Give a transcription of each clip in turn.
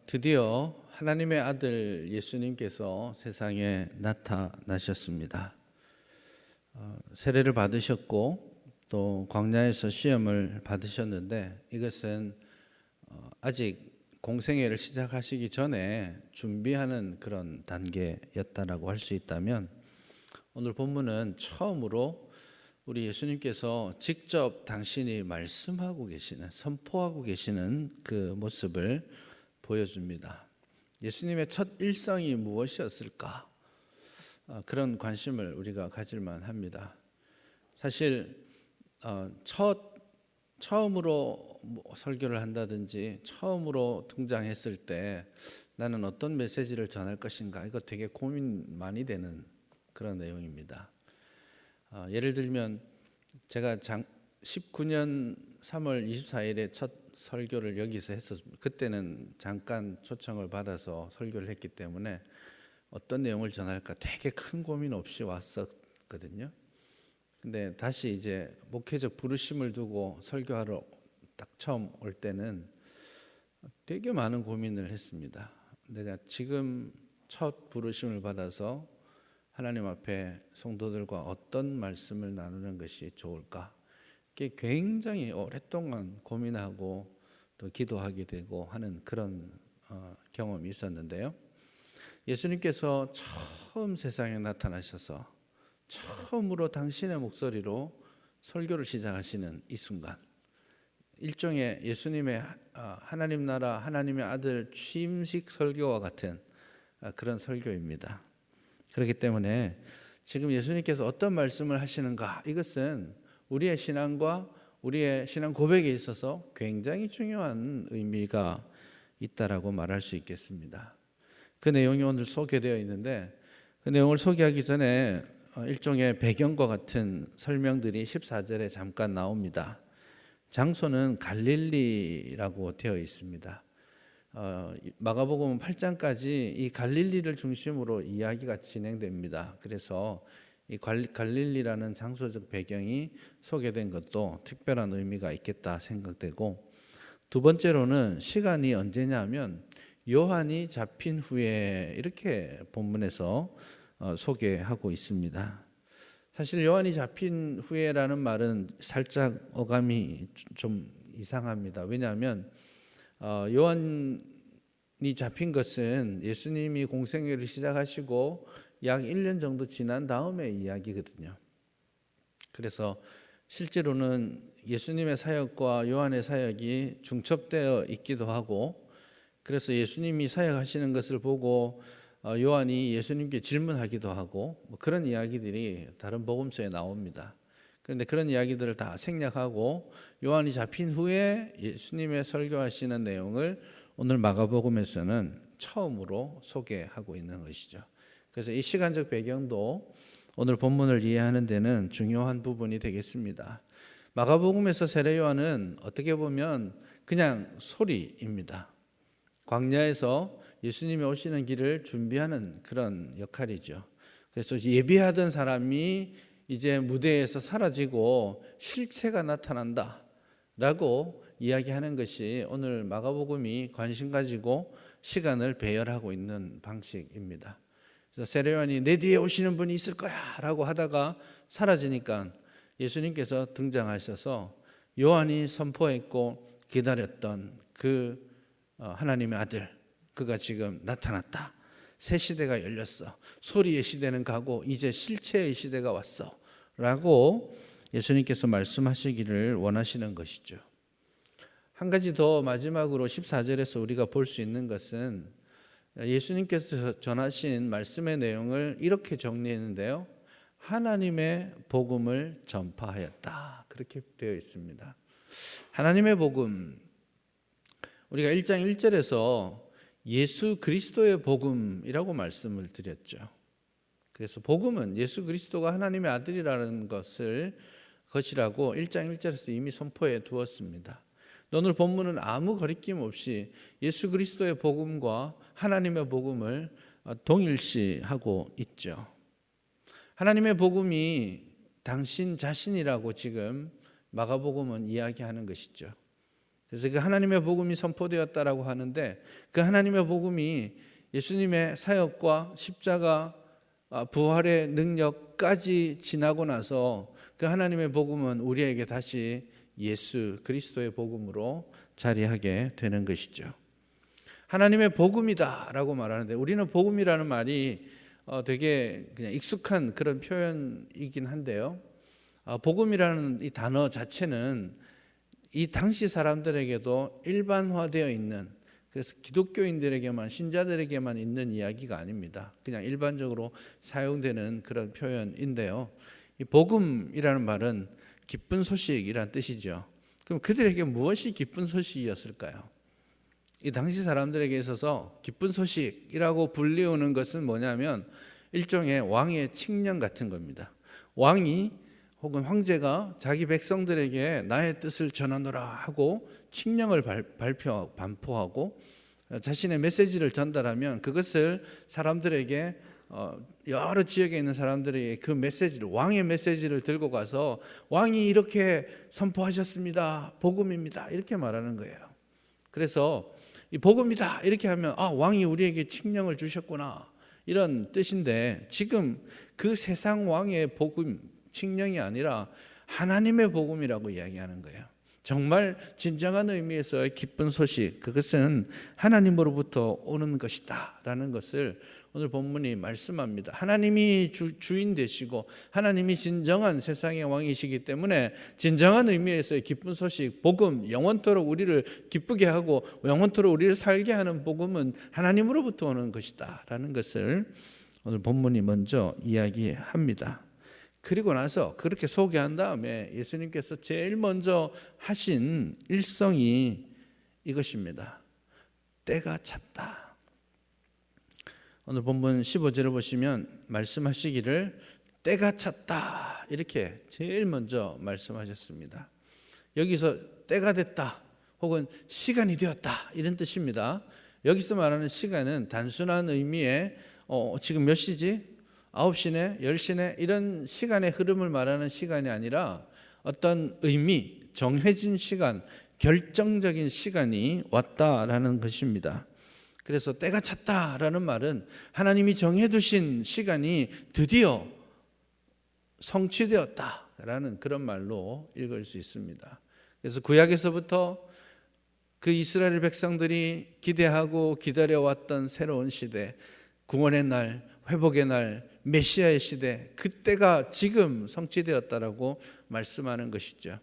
드디어 하나님의 아들 예수님께서 세상에 나타나셨습니다. 세례를 받으셨고 또 광야에서 시험을 받으셨는데 이것은 아직 공생애를 시작하시기 전에 준비하는 그런 단계였다라고 할 수 있다면, 오늘 본문은 처음으로 우리 예수님께서 직접 당신이 말씀하고 계시는, 선포하고 계시는 그 모습을 보여줍니다. 예수님의 첫 일성이 무엇이었을까? 그런 관심을 우리가 가질만 합니다. 사실 처음으로 설교를 한다든지 처음으로 등장했을 때 나는 어떤 메시지를 전할 것인가, 이거 되게 고민 많이 되는 그런 내용입니다. 예를 들면 제가 19년 3월 24일에 첫 설교를 여기서 했었습니다. 그때는 잠깐 초청을 받아서 설교를 했기 때문에 어떤 내용을 전할까 되게 큰 고민 없이 왔었거든요. 근데 다시 이제 목회적 부르심을 두고 설교하러 딱 처음 올 때는 되게 많은 고민을 했습니다. 내가 지금 첫 부르심을 받아서 하나님 앞에 성도들과 어떤 말씀을 나누는 것이 좋을까? 그게 굉장히 오랫동안 고민하고 또 기도하게 되고 하는 그런 경험이 있었는데요. 예수님께서 처음 세상에 나타나셔서 처음으로 당신의 목소리로 설교를 시작하시는 이 순간, 일종의 예수님의 하나님 나라 하나님의 아들 취임식 설교와 같은 그런 설교입니다. 그렇기 때문에 지금 예수님께서 어떤 말씀을 하시는가, 이것은 우리의 신앙과 우리의 신앙 고백에 있어서 굉장히 중요한 의미가 있다라고 말할 수 있겠습니다. 그 내용이 오늘 소개되어 있는데, 그 내용을 소개하기 전에 일종의 배경과 같은 설명들이 14절에 잠깐 나옵니다. 장소는 갈릴리라고 되어 있습니다. 마가복음 8장까지 이 갈릴리를 중심으로 이야기가 진행됩니다. 그래서 이 갈릴리라는 장소적 배경이 소개된 것도 특별한 의미가 있겠다 생각되고, 두 번째로는 시간이 언제냐면 요한이 잡힌 후에, 이렇게 본문에서 소개하고 있습니다. 사실 요한이 잡힌 후에라는 말은 살짝 어감이 좀 이상합니다. 왜냐하면 요한이 잡힌 것은 예수님이 공생애를 시작하시고 약 1년 정도 지난 다음의 이야기거든요. 그래서 실제로는 예수님의 사역과 요한의 사역이 중첩되어 있기도 하고, 그래서 예수님이 사역하시는 것을 보고 요한이 예수님께 질문하기도 하고, 그런 이야기들이 다른 복음서에 나옵니다. 그런데 그런 이야기들을 다 생략하고 요한이 잡힌 후에 예수님의 설교하시는 내용을 오늘 마가복음에서는 처음으로 소개하고 있는 것이죠. 그래서 이 시간적 배경도 오늘 본문을 이해하는 데는 중요한 부분이 되겠습니다. 마가복음에서 세례 요한은 어떻게 보면 그냥 소리입니다. 광야에서 예수님이 오시는 길을 준비하는 그런 역할이죠. 그래서 예비하던 사람이 이제 무대에서 사라지고 실체가 나타난다 라고 이야기하는 것이 오늘 마가복음이 관심 가지고 시간을 배열하고 있는 방식입니다. 그래서 세례 요한이 내 뒤에 오시는 분이 있을 거야 라고 하다가 사라지니까 예수님께서 등장하셔서 요한이 선포했고 기다렸던 그 하나님의 아들, 그가 지금 나타났다. 새 시대가 열렸어. 소리의 시대는 가고 이제 실체의 시대가 왔어 라고 예수님께서 말씀하시기를 원하시는 것이죠. 한 가지 더 마지막으로 14절에서 우리가 볼 수 있는 것은 예수님께서 전하신 말씀의 내용을 이렇게 정리했는데요. 하나님의 복음을 전파하였다, 그렇게 되어 있습니다. 하나님의 복음, 우리가 1장 1절에서 예수 그리스도의 복음이라고 말씀을 드렸죠. 그래서 복음은 예수 그리스도가 하나님의 아들이라는 것이라고 1장 1절에서 이미 선포해 두었습니다. 오늘 본문은 아무 거리낌 없이 예수 그리스도의 복음과 하나님의 복음을 동일시하고 있죠. 하나님의 복음이 당신 자신이라고 지금 마가복음은 이야기하는 것이죠. 그래서 그 하나님의 복음이 선포되었다라고 하는데, 그 하나님의 복음이 예수님의 사역과 십자가 부활의 능력까지 지나고 나서 그 하나님의 복음은 우리에게 다시 예수 그리스도의 복음으로 자리하게 되는 것이죠. 하나님의 복음이다라고 말하는데, 우리는 복음이라는 말이 되게 그냥 익숙한 그런 표현이긴 한데요. 복음이라는 이 단어 자체는 이 당시 사람들에게도 일반화되어 있는, 그래서 기독교인들에게만, 신자들에게만 있는 이야기가 아닙니다. 그냥 일반적으로 사용되는 그런 표현인데요. 이 복음이라는 말은 기쁜 소식이라는 뜻이죠. 그럼 그들에게 무엇이 기쁜 소식이었을까요? 이 당시 사람들에게 있어서 기쁜 소식이라고 불리우는 것은 뭐냐면 일종의 왕의 칙령 같은 겁니다. 왕이 혹은 황제가 자기 백성들에게 나의 뜻을 전하노라 하고 칙령을 반포하고 자신의 메시지를 전달하면 그것을 사람들에게, 여러 지역에 있는 사람들에게 그 메시지를, 왕의 메시지를 들고 가서 왕이 이렇게 선포하셨습니다, 복음입니다, 이렇게 말하는 거예요. 그래서 이 복음이다 이렇게 하면 왕이 우리에게 칙령을 주셨구나, 이런 뜻인데, 지금 그 세상 왕의 복음, 칙령이 아니라 하나님의 복음이라고 이야기하는 거예요. 정말 진정한 의미에서의 기쁜 소식, 그것은 하나님으로부터 오는 것이다 라는 것을 오늘 본문이 말씀합니다. 하나님이 주인 되시고 하나님이 진정한 세상의 왕이시기 때문에 진정한 의미에서의 기쁜 소식, 복음, 영원토록 우리를 기쁘게 하고 영원토록 우리를 살게 하는 복음은 하나님으로부터 오는 것이다 라는 것을 오늘 본문이 먼저 이야기합니다. 그리고 나서 그렇게 소개한 다음에 예수님께서 제일 먼저 하신 일성이 이것입니다. 때가 찼다. 오늘 본문 15절을 보시면 말씀하시기를 때가 찼다, 이렇게 제일 먼저 말씀하셨습니다. 여기서 때가 됐다 혹은 시간이 되었다, 이런 뜻입니다. 여기서 말하는 시간은 단순한 의미의 지금 몇 시지? 9시네, 10시네, 이런 시간의 흐름을 말하는 시간이 아니라 어떤 의미, 정해진 시간, 결정적인 시간이 왔다라는 것입니다. 그래서 때가 찼다라는 말은 하나님이 정해두신 시간이 드디어 성취되었다라는 그런 말로 읽을 수 있습니다. 그래서 구약에서부터 그 이스라엘 백성들이 기대하고 기다려왔던 새로운 시대, 구원의 날, 회복의 날, 메시아의 시대, 그때가 지금 성취되었다라고 말씀하는 것이죠.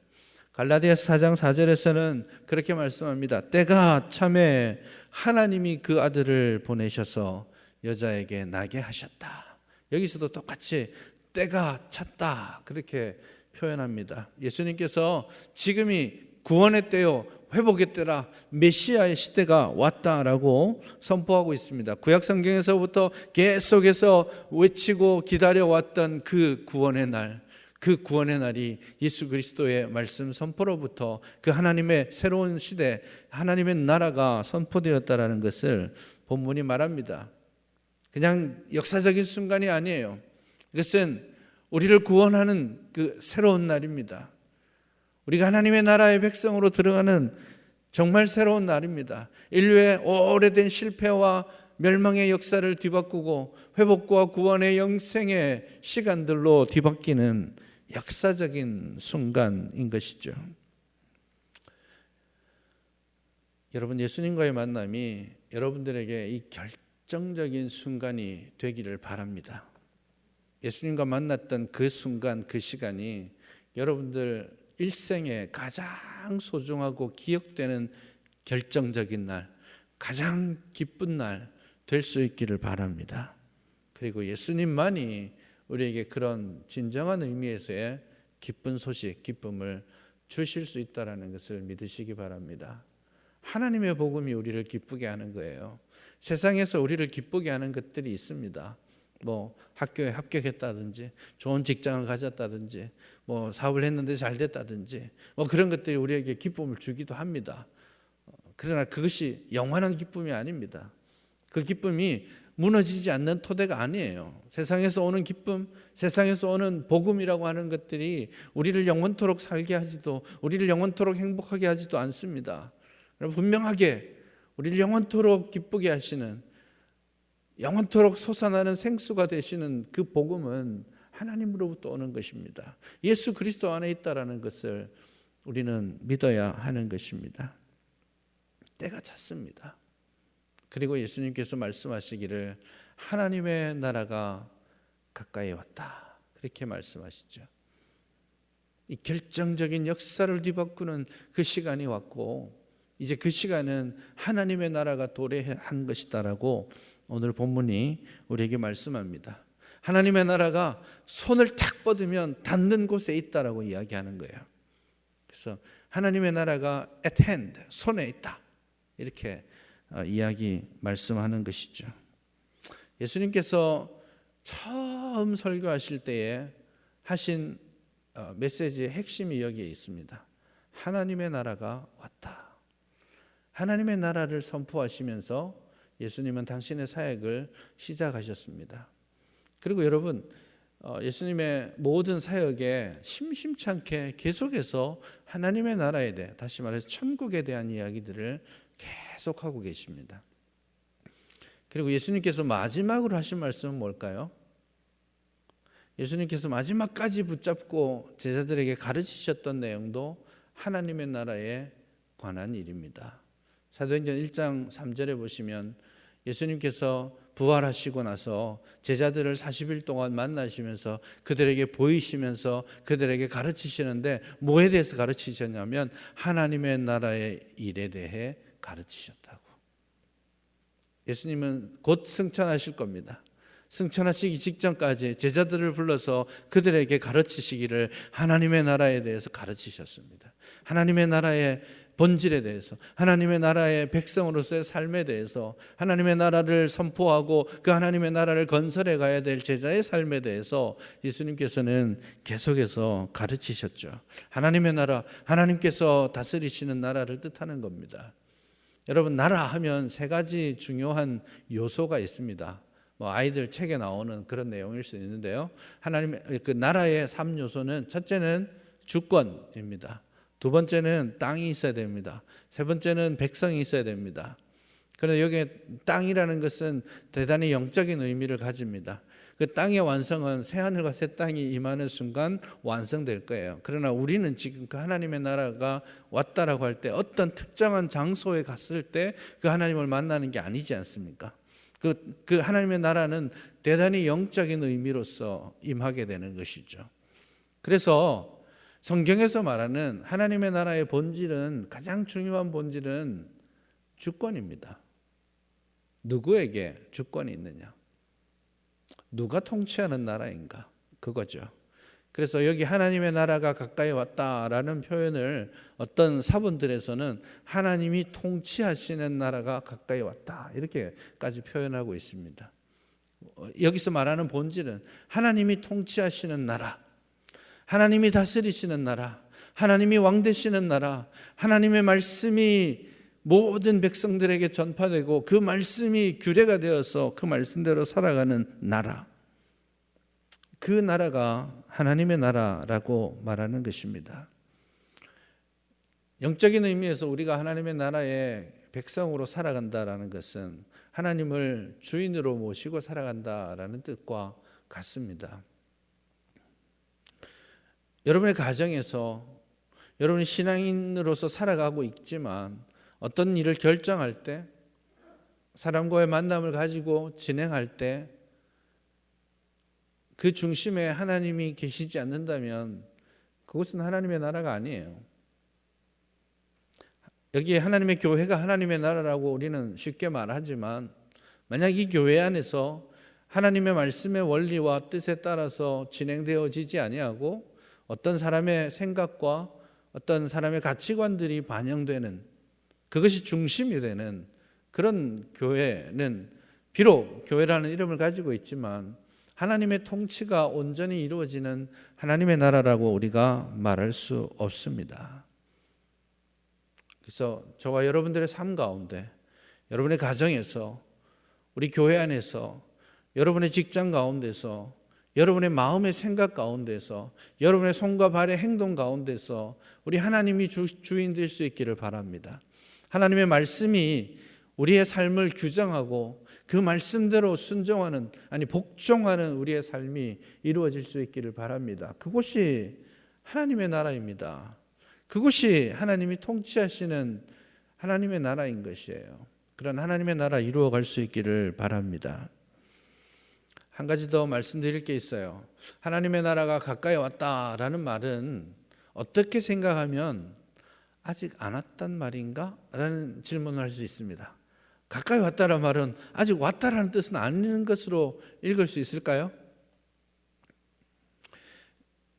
갈라디아서 4장 4절에서는 그렇게 말씀합니다. 때가 참에 하나님이 그 아들을 보내셔서 여자에게 나게 하셨다. 여기서도 똑같이 때가 찼다, 그렇게 표현합니다. 예수님께서 지금이 구원의 때요, 회복의 때라, 메시아의 시대가 왔다라고 선포하고 있습니다. 구약 성경에서부터 계속해서 외치고 기다려왔던 그 구원의 날, 그 구원의 날이 예수 그리스도의 말씀 선포로부터 그 하나님의 새로운 시대, 하나님의 나라가 선포되었다라는 것을 본문이 말합니다. 그냥 역사적인 순간이 아니에요. 이것은 우리를 구원하는 그 새로운 날입니다. 우리가 하나님의 나라의 백성으로 들어가는 정말 새로운 날입니다. 인류의 오래된 실패와 멸망의 역사를 뒤바꾸고 회복과 구원의 영생의 시간들로 뒤바뀌는 역사적인 순간인 것이죠. 여러분, 예수님과의 만남이 여러분들에게 이 결정적인 순간이 되기를 바랍니다. 예수님과 만났던 그 순간, 그 시간이 여러분들 일생에 가장 소중하고 기억되는 결정적인 날, 가장 기쁜 날 될 수 있기를 바랍니다. 그리고 예수님만이 우리에게 그런 진정한 의미에서의 기쁜 소식, 기쁨을 주실 수 있다는 것을 믿으시기 바랍니다. 하나님의 복음이 우리를 기쁘게 하는 거예요. 세상에서 우리를 기쁘게 하는 것들이 있습니다. 학교에 합격했다든지, 좋은 직장을 가졌다든지, 사업을 했는데 잘 됐다든지, 그런 것들이 우리에게 기쁨을 주기도 합니다. 그러나 그것이 영원한 기쁨이 아닙니다. 그 기쁨이 무너지지 않는 토대가 아니에요. 세상에서 오는 기쁨, 세상에서 오는 복음이라고 하는 것들이 우리를 영원토록 살게 하지도, 우리를 영원토록 행복하게 하지도 않습니다. 분명하게 우리를 영원토록 기쁘게 하시는, 영원토록 솟아나는 생수가 되시는 그 복음은 하나님으로부터 오는 것입니다. 예수 그리스도 안에 있다라는 것을 우리는 믿어야 하는 것입니다. 때가 찼습니다. 그리고 예수님께서 말씀하시기를 하나님의 나라가 가까이 왔다, 그렇게 말씀하시죠. 이 결정적인 역사를 뒤바꾸는 그 시간이 왔고, 이제 그 시간은 하나님의 나라가 도래한 것이다라고 오늘 본문이 우리에게 말씀합니다. 하나님의 나라가 손을 탁 뻗으면 닿는 곳에 있다라고 이야기하는 거예요. 그래서 하나님의 나라가 at hand, 손에 있다, 이렇게 말씀하는 것이죠. 예수님께서 처음 설교하실 때에 하신 메시지의 핵심이 여기에 있습니다. 하나님의 나라가 왔다. 하나님의 나라를 선포하시면서 예수님은 당신의 사역을 시작하셨습니다. 그리고 여러분, 예수님의 모든 사역에 심심치 않게 계속해서 하나님의 나라에 대해, 다시 말해서 천국에 대한 이야기들을 계속하고 계십니다. 그리고 예수님께서 마지막으로 하신 말씀은 뭘까요? 예수님께서 마지막까지 붙잡고 제자들에게 가르치셨던 내용도 하나님의 나라에 관한 일입니다. 사도행전 1장 3절에 보시면 예수님께서 부활하시고 나서 제자들을 40일 동안 만나시면서 그들에게 보이시면서 그들에게 가르치시는데 뭐에 대해서 가르치셨냐면 하나님의 나라의 일에 대해 가르치셨다고. 예수님은 곧 승천하실 겁니다. 승천하시기 직전까지 제자들을 불러서 그들에게 가르치시기를 하나님의 나라에 대해서 가르치셨습니다. 하나님의 나라의 본질에 대해서, 하나님의 나라의 백성으로서의 삶에 대해서, 하나님의 나라를 선포하고 그 하나님의 나라를 건설해 가야 될 제자의 삶에 대해서 예수님께서는 계속해서 가르치셨죠. 하나님의 나라, 하나님께서 다스리시는 나라를 뜻하는 겁니다. 여러분, 나라 하면 세 가지 중요한 요소가 있습니다. 아이들 책에 나오는 그런 내용일 수 있는데요. 하나님의 그 나라의 3요소는 첫째는 주권입니다. 두 번째는 땅이 있어야 됩니다. 세 번째는 백성이 있어야 됩니다. 그런데 여기에 땅이라는 것은 대단히 영적인 의미를 가집니다. 그 땅의 완성은 새하늘과 새 땅이 임하는 순간 완성될 거예요. 그러나 우리는 지금 그 하나님의 나라가 왔다라고 할 때 어떤 특정한 장소에 갔을 때 그 하나님을 만나는 게 아니지 않습니까? 그 하나님의 나라는 대단히 영적인 의미로서 임하게 되는 것이죠. 그래서 성경에서 말하는 하나님의 나라의 본질은, 가장 중요한 본질은 주권입니다. 누구에게 주권이 있느냐? 누가 통치하는 나라인가? 그거죠. 그래서 여기 하나님의 나라가 가까이 왔다라는 표현을 어떤 사본들에서는 하나님이 통치하시는 나라가 가까이 왔다, 이렇게까지 표현하고 있습니다. 여기서 말하는 본질은 하나님이 통치하시는 나라, 하나님이 다스리시는 나라, 하나님이 왕되시는 나라, 하나님의 말씀이 모든 백성들에게 전파되고 그 말씀이 규례가 되어서 그 말씀대로 살아가는 나라, 그 나라가 하나님의 나라라고 말하는 것입니다. 영적인 의미에서 우리가 하나님의 나라의 백성으로 살아간다라는 것은 하나님을 주인으로 모시고 살아간다라는 뜻과 같습니다. 여러분의 가정에서 여러분이 신앙인으로서 살아가고 있지만 어떤 일을 결정할 때, 사람과의 만남을 가지고 진행할 때 그 중심에 하나님이 계시지 않는다면 그것은 하나님의 나라가 아니에요. 여기에 하나님의 교회가 하나님의 나라라고 우리는 쉽게 말하지만, 만약 이 교회 안에서 하나님의 말씀의 원리와 뜻에 따라서 진행되어지지 아니하고 어떤 사람의 생각과 어떤 사람의 가치관들이 반영되는, 그것이 중심이 되는 그런 교회는 비록 교회라는 이름을 가지고 있지만 하나님의 통치가 온전히 이루어지는 하나님의 나라라고 우리가 말할 수 없습니다. 그래서 저와 여러분들의 삶 가운데, 여러분의 가정에서 우리 교회 안에서, 여러분의 직장 가운데서, 여러분의 마음의 생각 가운데서, 여러분의 손과 발의 행동 가운데서 우리 하나님이 주인 될 수 있기를 바랍니다. 하나님의 말씀이 우리의 삶을 규정하고 그 말씀대로 순종하는, 복종하는 우리의 삶이 이루어질 수 있기를 바랍니다. 그곳이 하나님의 나라입니다. 그곳이 하나님이 통치하시는 하나님의 나라인 것이에요. 그런 하나님의 나라 이루어갈 수 있기를 바랍니다. 한 가지 더 말씀드릴 게 있어요. 하나님의 나라가 가까이 왔다라는 말은 어떻게 생각하면 아직 안 왔단 말인가? 라는 질문을 할 수 있습니다. 가까이 왔다라는 말은 아직 왔다라는 뜻은 아닌 것으로 읽을 수 있을까요?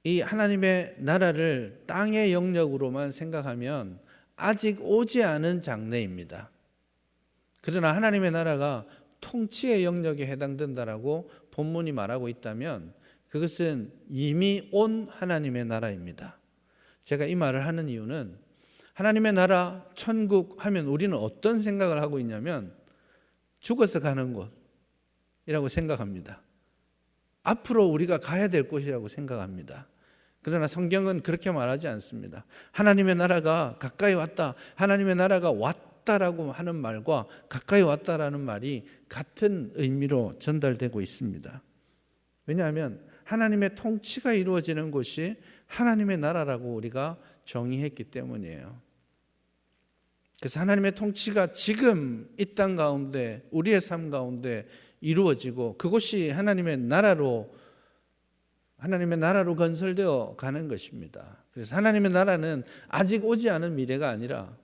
이 하나님의 나라를 땅의 영역으로만 생각하면 아직 오지 않은 장래입니다. 그러나 하나님의 나라가 통치의 영역에 해당된다라고 본문이 말하고 있다면 그것은 이미 온 하나님의 나라입니다. 제가 이 말을 하는 이유는 하나님의 나라, 천국 하면 우리는 어떤 생각을 하고 있냐면 죽어서 가는 곳이라고 생각합니다. 앞으로 우리가 가야 될 곳이라고 생각합니다. 그러나 성경은 그렇게 말하지 않습니다. 하나님의 나라가 가까이 왔다, 하나님의 나라가 왔다라고 하는 말과 가까이 왔다라는 말이 같은 의미로 전달되고 있습니다. 왜냐하면 하나님의 통치가 이루어지는 곳이 하나님의 나라라고 우리가 정의했기 때문이에요. 그래서 하나님의 통치가 지금 이 땅 가운데, 우리의 삶 가운데 이루어지고 그곳이 하나님의 나라로 건설되어 가는 것입니다. 그래서 하나님의 나라는 아직 오지 않은 미래가 아니라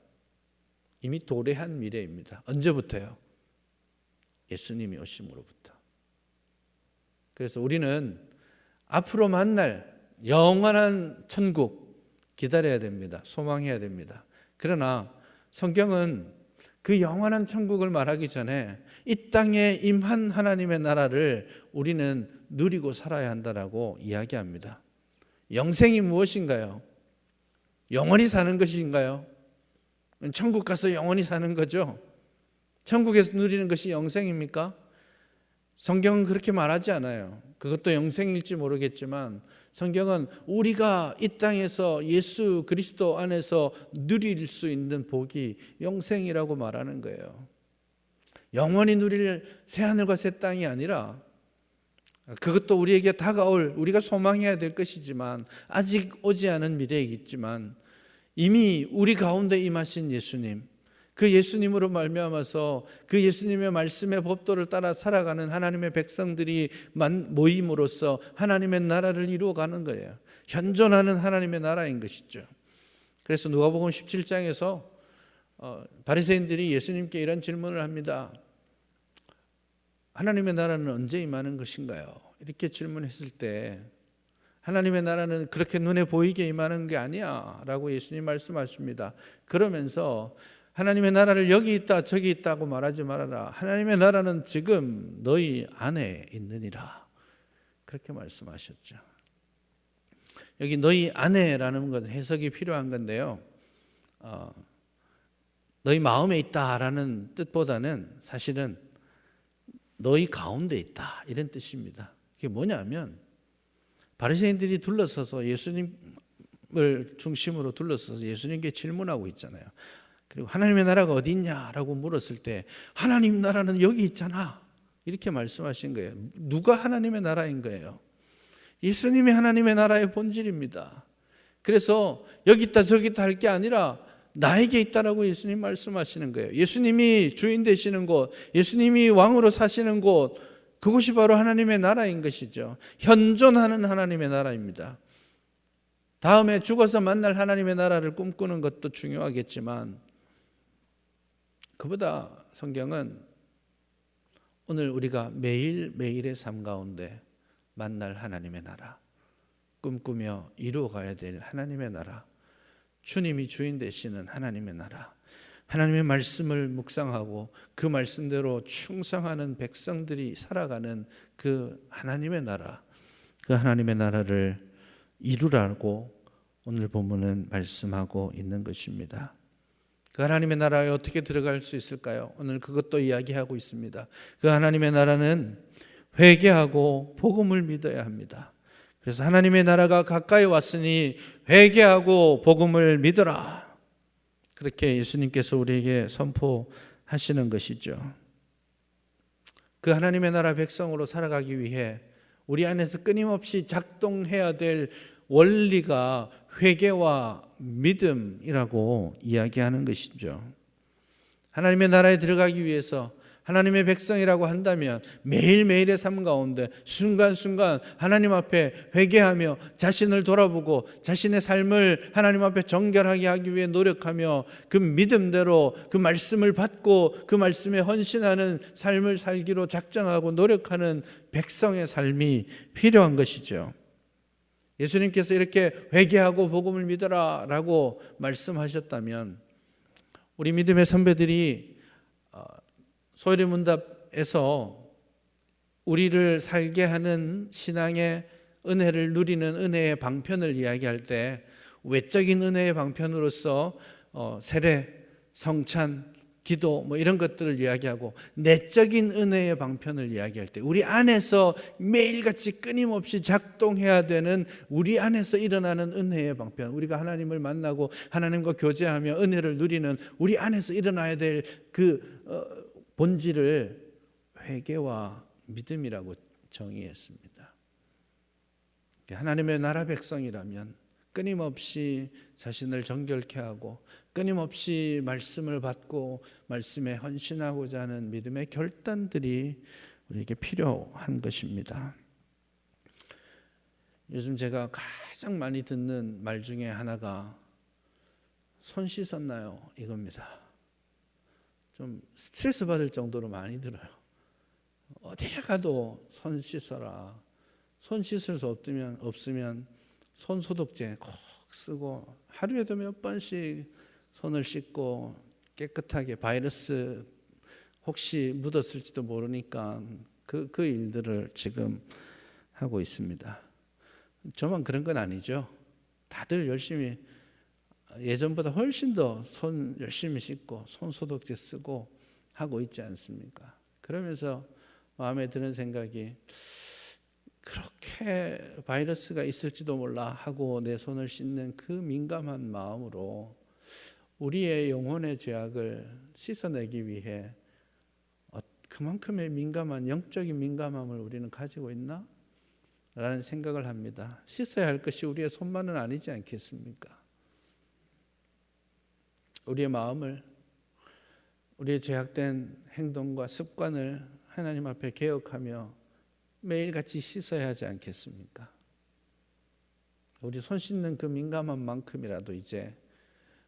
이미 도래한 미래입니다. 언제부터요? 예수님이 오심으로부터. 그래서 우리는 앞으로 만날 영원한 천국 기다려야 됩니다. 소망해야 됩니다. 그러나 성경은 그 영원한 천국을 말하기 전에 이 땅에 임한 하나님의 나라를 우리는 누리고 살아야 한다라고 이야기합니다. 영생이 무엇인가요? 영원히 사는 것인가요? 천국 가서 영원히 사는 거죠. 천국에서 누리는 것이 영생입니까? 성경은 그렇게 말하지 않아요. 그것도 영생일지 모르겠지만 성경은 우리가 이 땅에서 예수 그리스도 안에서 누릴 수 있는 복이 영생이라고 말하는 거예요. 영원히 누릴 새하늘과 새 땅이 아니라, 그것도 우리에게 다가올, 우리가 소망해야 될 것이지만 아직 오지 않은 미래이겠지만 이미 우리 가운데 임하신 예수님, 그 예수님으로 말미암아서 그 예수님의 말씀의 법도를 따라 살아가는 하나님의 백성들이 모임으로써 하나님의 나라를 이루어가는 거예요. 현존하는 하나님의 나라인 것이죠. 그래서 누가복음 17장에서 바리새인들이 예수님께 이런 질문을 합니다. 하나님의 나라는 언제 임하는 것인가요? 이렇게 질문했을 때 하나님의 나라는 그렇게 눈에 보이게 임하는 게 아니야 라고 예수님 말씀하십니다. 그러면서 하나님의 나라를 여기 있다 저기 있다고 말하지 말아라. 하나님의 나라는 지금 너희 안에 있느니라. 그렇게 말씀하셨죠. 여기 너희 안에라는 건 해석이 필요한 건데요. 너희 마음에 있다라는 뜻보다는 사실은 너희 가운데 있다 이런 뜻입니다. 그게 뭐냐면 바리새인들이 둘러서서 예수님을 중심으로 둘러서서 예수님께 질문하고 있잖아요. 그리고 하나님의 나라가 어디 있냐라고 물었을 때 하나님 나라는 여기 있잖아 이렇게 말씀하신 거예요. 누가 하나님의 나라인 거예요? 예수님이 하나님의 나라의 본질입니다. 그래서 여기 있다 저기 있다 할 게 아니라 나에게 있다라고 예수님 말씀하시는 거예요. 예수님이 주인 되시는 곳, 예수님이 왕으로 사시는 곳, 그것이 바로 하나님의 나라인 것이죠. 현존하는 하나님의 나라입니다. 다음에 죽어서 만날 하나님의 나라를 꿈꾸는 것도 중요하겠지만 그보다 성경은 오늘 우리가 매일매일의 삶 가운데 만날 하나님의 나라, 꿈꾸며 이루어가야 될 하나님의 나라, 주님이 주인 되시는 하나님의 나라, 하나님의 말씀을 묵상하고 그 말씀대로 충성하는 백성들이 살아가는 그 하나님의 나라, 그 하나님의 나라를 이루라고 오늘 본문은 말씀하고 있는 것입니다. 그 하나님의 나라에 어떻게 들어갈 수 있을까요? 오늘 그것도 이야기하고 있습니다. 그 하나님의 나라는 회개하고 복음을 믿어야 합니다. 그래서 하나님의 나라가 가까이 왔으니 회개하고 복음을 믿어라. 그렇게 예수님께서 우리에게 선포하시는 것이죠. 그 하나님의 나라 백성으로 살아가기 위해 우리 안에서 끊임없이 작동해야 될 원리가 회개와 믿음이라고 이야기하는 것이죠. 하나님의 나라에 들어가기 위해서 하나님의 백성이라고 한다면 매일매일의 삶 가운데 순간순간 하나님 앞에 회개하며 자신을 돌아보고 자신의 삶을 하나님 앞에 정결하게 하기 위해 노력하며 그 믿음대로 그 말씀을 받고 그 말씀에 헌신하는 삶을 살기로 작정하고 노력하는 백성의 삶이 필요한 것이죠. 예수님께서 이렇게 회개하고 복음을 믿어라 라고 말씀하셨다면 우리 믿음의 선배들이 소리문답에서 우리를 살게 하는 신앙의 은혜를 누리는 은혜의 방편을 이야기할 때 외적인 은혜의 방편으로서 세례, 성찬, 기도 이런 것들을 이야기하고 내적인 은혜의 방편을 이야기할 때 우리 안에서 매일같이 끊임없이 작동해야 되는 우리 안에서 일어나는 은혜의 방편, 우리가 하나님을 만나고 하나님과 교제하며 은혜를 누리는 우리 안에서 일어나야 될 그 본질을 회개와 믿음이라고 정의했습니다. 하나님의 나라 백성이라면 끊임없이 자신을 정결케 하고 끊임없이 말씀을 받고 말씀에 헌신하고자 하는 믿음의 결단들이 우리에게 필요한 것입니다. 요즘 제가 가장 많이 듣는 말 중에 하나가 손 씻었나요? 이겁니다. 좀 스트레스 받을 정도로 많이 들어요. 어디에 가도 손 씻어라. 손 씻을 수 없으면 손 소독제 꼭 쓰고 하루에도 몇 번씩 손을 씻고 깨끗하게 바이러스 혹시 묻었을지도 모르니까 그 일들을 지금 하고 있습니다. 저만 그런 건 아니죠. 다들 열심히 예전보다 훨씬 더 손 열심히 씻고 손 소독제 쓰고 하고 있지 않습니까? 그러면서 마음에 드는 생각이 그렇게 바이러스가 있을지도 몰라 하고 내 손을 씻는 그 민감한 마음으로 우리의 영혼의 죄악을 씻어내기 위해 그만큼의 민감한 영적인 민감함을 우리는 가지고 있나? 라는 생각을 합니다. 씻어야 할 것이 우리의 손만은 아니지 않겠습니까? 우리의 마음을, 우리의 죄악된 행동과 습관을 하나님 앞에 개혁하며 매일같이 씻어야 하지 않겠습니까? 우리 손 씻는 그 민감한 만큼이라도 이제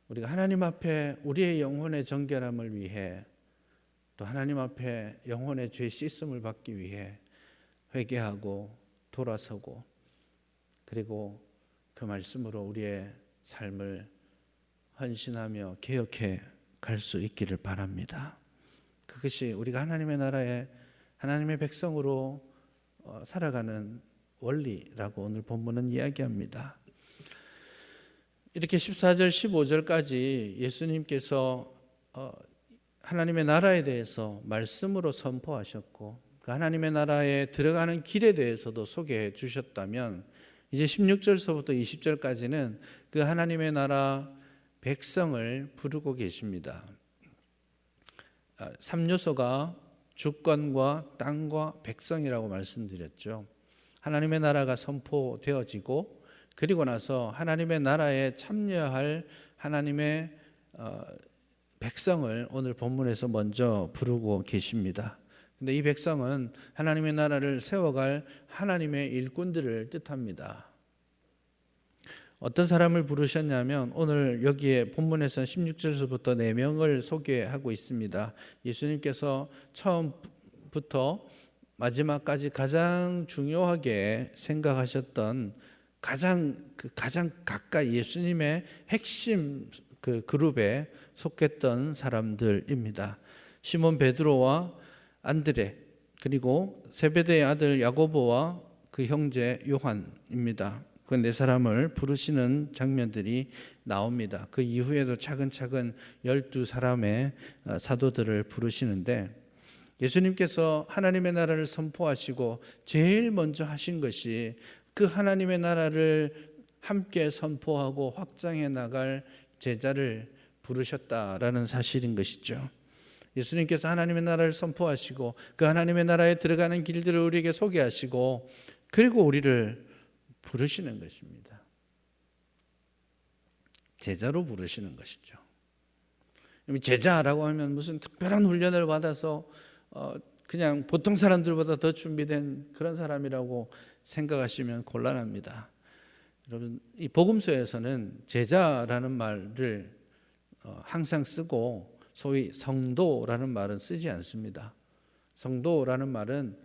우리가 하나님 앞에 우리의 영혼의 정결함을 위해 또 하나님 앞에 영혼의 죄 씻음을 받기 위해 회개하고 돌아서고 그리고 그 말씀으로 우리의 삶을 헌신하며 개혁해 갈 수 있기를 바랍니다. 그것이 우리가 하나님의 나라에 하나님의 백성으로 살아가는 원리라고 오늘 본문은 이야기합니다. 이렇게 14절 15절까지 예수님께서 하나님의 나라에 대해서 말씀으로 선포하셨고 그 하나님의 나라에 들어가는 길에 대해서도 소개해 주셨다면 이제 16절서부터 20절까지는 그 하나님의 나라 백성을 부르고 계십니다. 3요소가 주권과 땅과 백성이라고 말씀드렸죠. 하나님의 나라가 선포되어지고 그리고 나서 하나님의 나라에 참여할 하나님의 백성을 오늘 본문에서 먼저 부르고 계십니다. 근데 이 백성은 하나님의 나라를 세워갈 하나님의 일꾼들을 뜻합니다. 어떤 사람을 부르셨냐면 오늘 여기에 본문에서는 16절부터 4명을 소개하고 있습니다. 예수님께서 처음부터 마지막까지 가장 중요하게 생각하셨던 가장 가까이 예수님의 핵심 그 그룹에 속했던 사람들입니다. 시몬 베드로와 안드레 그리고 세베대의 아들 야고보와 그 형제 요한입니다. 그 네 사람을 부르시는 장면들이 나옵니다. 그 이후에도 차근차근 12사람의 사도들을 부르시는데, 예수님께서 하나님의 나라를 선포하시고 제일 먼저 하신 것이 그 하나님의 나라를 함께 선포하고 확장해 나갈 제자를 부르셨다라는 사실인 것이죠. 예수님께서 하나님의 나라를 선포하시고 그 하나님의 나라에 들어가는 길들을 우리에게 소개하시고 그리고 우리를 부르시는 것입니다. 제자로 부르시는 것이죠. 제자라고 하면 무슨 특별한 훈련을 받아서 그냥 보통 사람들보다 더 준비된 그런 사람이라고 생각하시면 곤란합니다. 여러분, 이 복음서에서는 제자라는 말을 항상 쓰고 소위 성도라는 말은 쓰지 않습니다. 성도라는 말은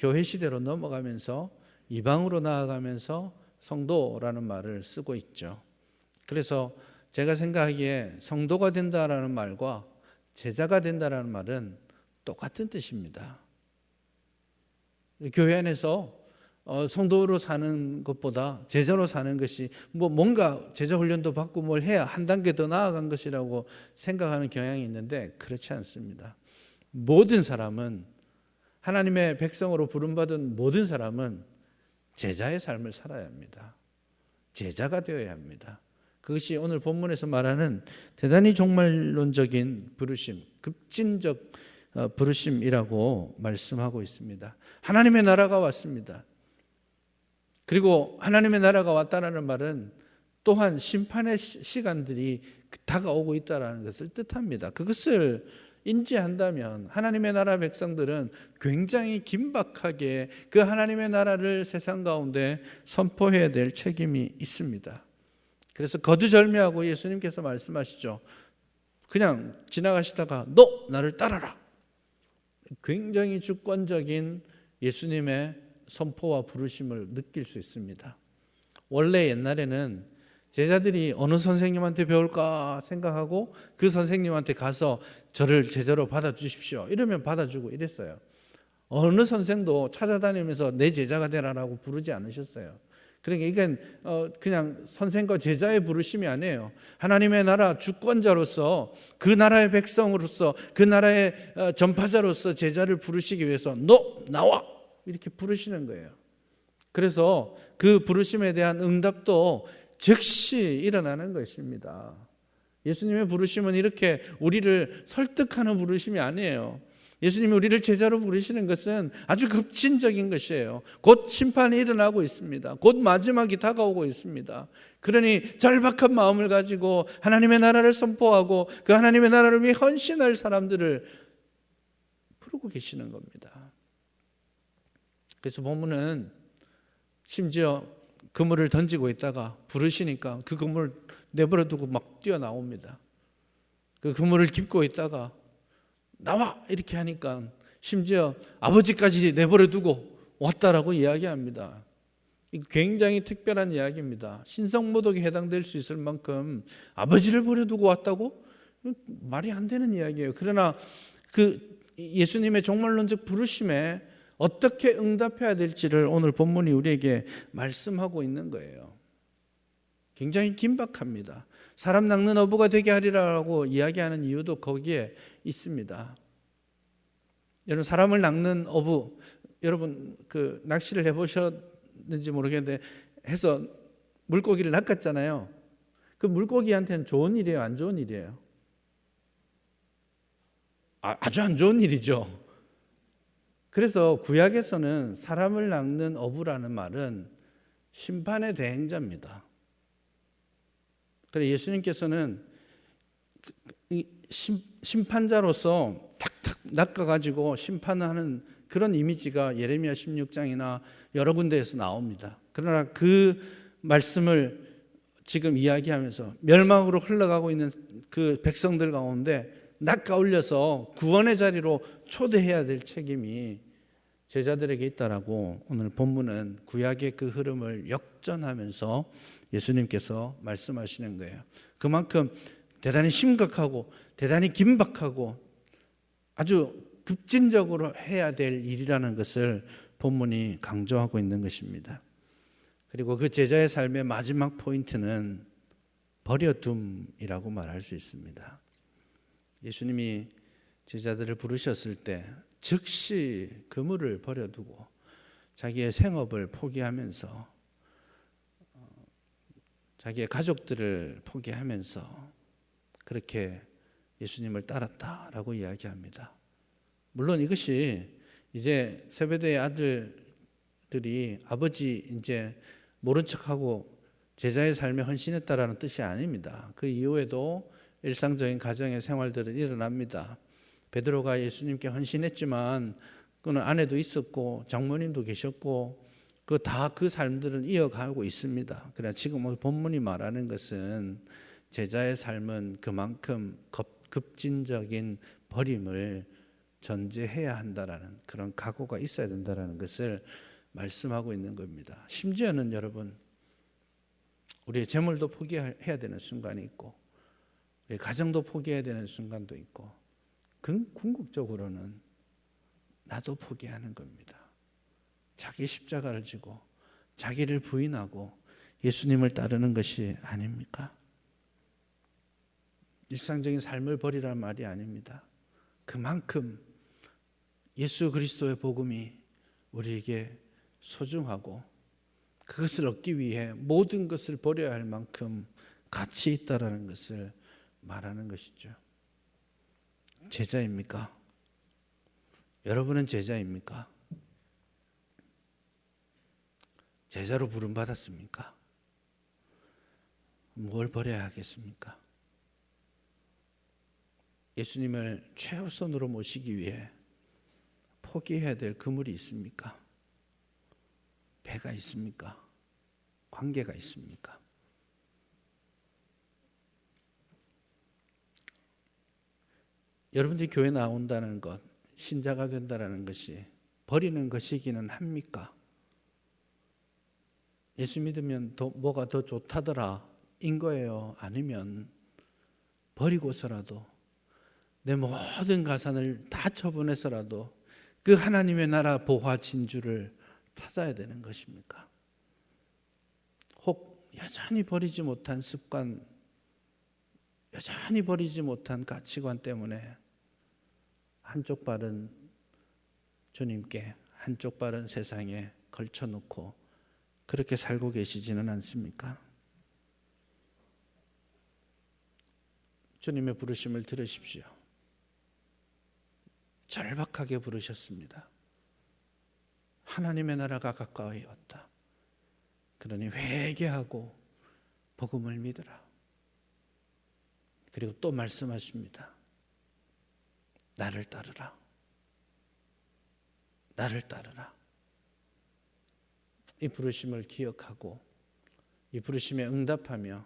교회 시대로 넘어가면서 이방으로 나아가면서 성도라는 말을 쓰고 있죠. 그래서 제가 생각하기에 성도가 된다라는 말과 제자가 된다라는 말은 똑같은 뜻입니다. 교회 안에서 성도로 사는 것보다 제자로 사는 것이 뭔가 제자 훈련도 받고 뭘 해야 한 단계 더 나아간 것이라고 생각하는 경향이 있는데 그렇지 않습니다. 모든 사람은, 하나님의 백성으로 부름받은 모든 사람은 제자의 삶을 살아야 합니다. 제자가 되어야 합니다. 그것이 오늘 본문에서 말하는 대단히 종말론적인 부르심, 급진적 부르심이라고 말씀하고 있습니다. 하나님의 나라가 왔습니다. 그리고 하나님의 나라가 왔다는 말은 또한 심판의 시간들이 다가오고 있다는 것을 뜻합니다. 그것을 인지한다면 하나님의 나라 백성들은 굉장히 긴박하게 그 하나님의 나라를 세상 가운데 선포해야 될 책임이 있습니다. 그래서 거두절미하고 예수님께서 말씀하시죠. 그냥 지나가시다가 너 나를 따라라. 굉장히 주권적인 예수님의 선포와 부르심을 느낄 수 있습니다. 원래 옛날에는 제자들이 어느 선생님한테 배울까 생각하고 그 선생님한테 가서 저를 제자로 받아주십시오 이러면 받아주고 이랬어요. 어느 선생도 찾아다니면서 내 제자가 되라라고 부르지 않으셨어요. 그러니까 이건 그냥 선생과 제자의 부르심이 아니에요. 하나님의 나라 주권자로서, 그 나라의 백성으로서, 그 나라의 전파자로서 제자를 부르시기 위해서 너 나와 이렇게 부르시는 거예요. 그래서 그 부르심에 대한 응답도 즉시 일어나는 것입니다. 예수님의 부르심은 이렇게 우리를 설득하는 부르심이 아니에요. 예수님이 우리를 제자로 부르시는 것은 아주 급진적인 것이에요. 곧 심판이 일어나고 있습니다. 곧 마지막이 다가오고 있습니다. 그러니 절박한 마음을 가지고 하나님의 나라를 선포하고 그 하나님의 나라를 위해 헌신할 사람들을 부르고 계시는 겁니다. 그래서 본문은 심지어 그물을 던지고 있다가 부르시니까 그 그물을 내버려 두고 막 뛰어나옵니다. 그 그물을 깁고 있다가 나와 이렇게 하니까 심지어 아버지까지 내버려 두고 왔다라고 이야기합니다. 굉장히 특별한 이야기입니다. 신성모독에 해당될 수 있을 만큼 아버지를 버려두고 왔다고? 말이 안 되는 이야기예요. 그러나 그 예수님의 종말론적 부르심에 어떻게 응답해야 될지를 오늘 본문이 우리에게 말씀하고 있는 거예요. 굉장히 긴박합니다. 사람 낚는 어부가 되게 하리라고 이야기하는 이유도 거기에 있습니다. 여러분, 사람을 낚는 어부, 여러분 그 낚시를 해보셨는지 모르겠는데 해서 물고기를 낚았잖아요. 그 물고기한테는 좋은 일이에요, 안 좋은 일이에요? 아주 안 좋은 일이죠. 그래서 구약에서는 사람을 낚는 어부라는 말은 심판의 대행자입니다. 그래서 예수님께서는 심판자로서 탁탁 낚아가지고 심판하는 그런 이미지가 예레미야 16장이나 여러 군데에서 나옵니다. 그러나 그 말씀을 지금 이야기하면서 멸망으로 흘러가고 있는 그 백성들 가운데 낚아 올려서 구원의 자리로 초대해야 될 책임이 제자들에게 있다라고 오늘 본문은 구약의 그 흐름을 역전하면서 예수님께서 말씀하시는 거예요. 그만큼 대단히 심각하고 대단히 긴박하고 아주 급진적으로 해야 될 일이라는 것을 본문이 강조하고 있는 것입니다. 그리고 그 제자의 삶의 마지막 포인트는 버려둠이라고 말할 수 있습니다. 예수님이 제자들을 부르셨을 때 즉시 그물을 버려두고 자기의 생업을 포기하면서 자기의 가족들을 포기하면서 그렇게 예수님을 따랐다라고 이야기합니다. 물론 이것이 이제 세베대의 아들들이 아버지 이제 모른 척하고 제자의 삶에 헌신했다라는 뜻이 아닙니다. 그 이후에도 일상적인 가정의 생활들은 일어납니다. 베드로가 예수님께 헌신했지만 그는 아내도 있었고 장모님도 계셨고 그 삶들은 이어가고 있습니다. 그러나 지금 본문이 말하는 것은 제자의 삶은 그만큼 급진적인 버림을 전제해야 한다라는 그런 각오가 있어야 된다라는 것을 말씀하고 있는 겁니다. 심지어는 여러분, 우리의 재물도 포기해야 되는 순간이 있고 우리 가정도 포기해야 되는 순간도 있고 궁극적으로는 나도 포기하는 겁니다. 자기 십자가를 지고 자기를 부인하고 예수님을 따르는 것이 아닙니까? 일상적인 삶을 버리라는 말이 아닙니다. 그만큼 예수 그리스도의 복음이 우리에게 소중하고 그것을 얻기 위해 모든 것을 버려야 할 만큼 가치 있다라는 것을 말하는 것이죠. 제자입니까? 여러분은 제자입니까? 제자로 부름받았습니까? 뭘 버려야 하겠습니까? 예수님을 최우선으로 모시기 위해 포기해야 될 그물이 있습니까? 배가 있습니까? 관계가 있습니까? 여러분들이 교회 나온다는 것, 신자가 된다는 것이 버리는 것이기는 합니까? 예수 믿으면 뭐가 더 좋다더라 인 거예요? 아니면 버리고서라도 내 모든 가산을 다 처분해서라도 그 하나님의 나라 보화 진주를 찾아야 되는 것입니까? 혹 여전히 버리지 못한 습관, 여전히 버리지 못한 가치관 때문에 한쪽 발은 주님께 한쪽 발은 세상에 걸쳐놓고 그렇게 살고 계시지는 않습니까? 주님의 부르심을 들으십시오. 절박하게 부르셨습니다. 하나님의 나라가 가까이 왔다. 그러니 회개하고 복음을 믿으라. 그리고 또 말씀하십니다. 나를 따르라. 나를 따르라. 이 부르심을 기억하고 이 부르심에 응답하며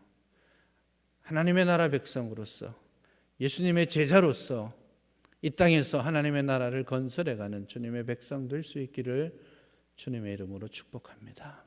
하나님의 나라 백성으로서 예수님의 제자로서 이 땅에서 하나님의 나라를 건설해가는 주님의 백성 될 수 있기를 주님의 이름으로 축복합니다.